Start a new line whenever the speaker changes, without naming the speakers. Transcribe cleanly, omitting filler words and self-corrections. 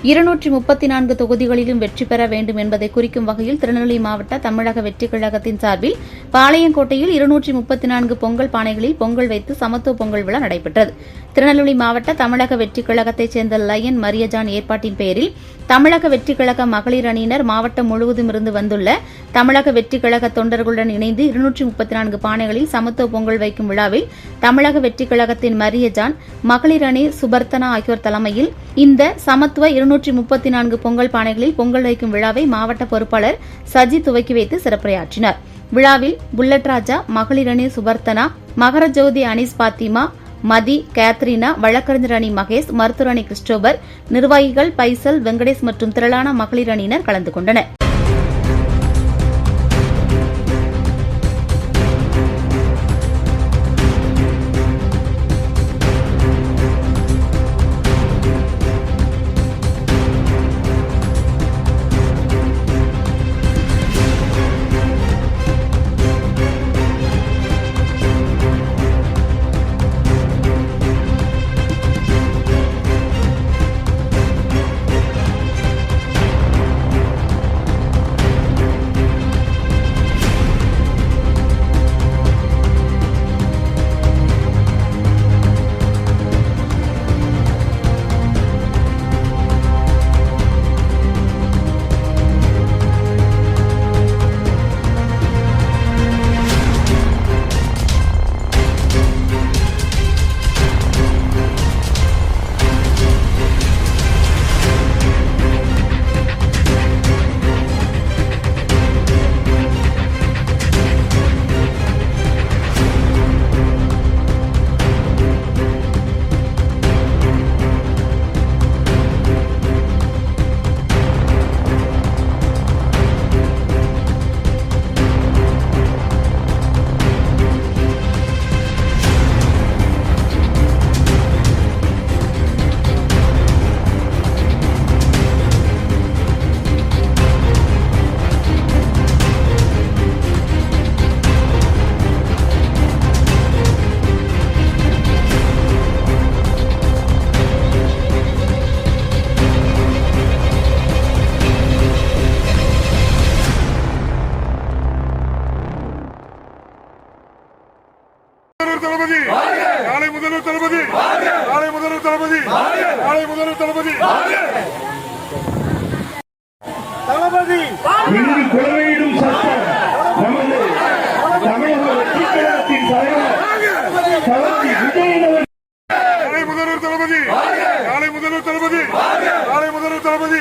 234 தொகுதிகளிலும் வெற்றி பெற வேண்டும் என்பதை குறிக்கும் வகையில் திருநெல்வேலி மாவட்ட தமிழக வெற்றிக் கழகத்தின் சார்பில் பாளையங்கோட்டையில் 234 பொங்கல் பானைகளில் பொங்கல் வைத்து சமத்துவ பொங்கல் விழா நடைபெற்றது. திருநெல்வேலி மாவட்ட தமிழக வெற்றிக் கழகத்தைச் சேர்ந்த லயன் மரியஜான் ஏற்பாட்டின் பெயரில் தமிழக வெற்றிக் கழக மகளிர் அணியினர் மாவட்டம் முழுவதும் இருந்து வந்துள்ள தமிழக வெற்றிக் கழக தொண்டர்களுடன் இணைந்து 234 பானைகளில் சமத்துவ பொங்கல் வைக்கும் விழாவில் தமிழக வெற்றிக் கழகத்தின் மரியஜான், மகளிர் அணி சுபர்த்தனா ஆகியோர் தலைமையில் இந்த சமத்துவ 234 பொங்கல் பானைகளில் பொங்கல் வைக்கும் விழாவை மாவட்ட பொறுப்பாளர் சஜி துவக்கி வைத்து சிறப்புரையாற்றினார். விழாவில் புல்லட் ராஜா, மகளிர் அணி சுபர்த்தனா, மகரஜோதி அனீஸ் பாத்திமா, மதி, கேத்ரினா, வழக்கறிஞர் அணி மகேஷ், மருத்துவர் அணி கிறிஸ்டோபர், நிர்வாகிகள் பைசல், வெங்கடேஷ் மற்றும் திரளான மகளிர் அணியினர் கலந்து கொண்டனர்.
தளபதி நாளை முதல்வர் தளபதி நாளை முதல்வர் தளபதி நாளை முதல்வர் தளபதி தளபதி
இங்கு குழந்தையிடும் சட்டம் நமது தமிழக வெற்றிக் கழகத்தின் தலைவர் தளபதி விஜய்
நாளை முதல்வர் தளபதி நாளை முதல்வர் தளபதி நாளை முதல்வர் தளபதி